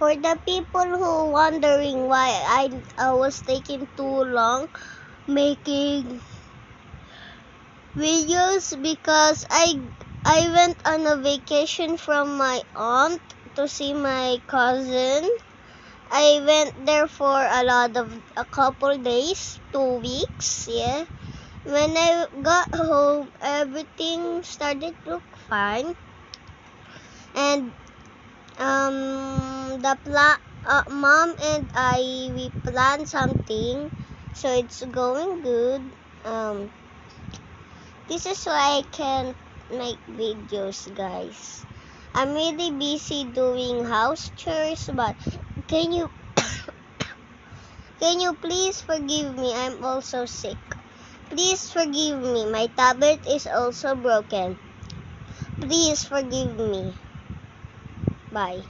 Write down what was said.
For the people who wondering why I was taking too long making videos, because I went on a vacation from my aunt to see my cousin. I went there for a couple days, 2 weeks, yeah. When I got home, everything started to look fine, and mom and we planned something, so it's going good. This is why I can't make videos, guys. I'm really busy doing house chores, but can you please forgive me? I'm also sick. Please forgive me. My tablet is also broken. Please forgive me. Bye.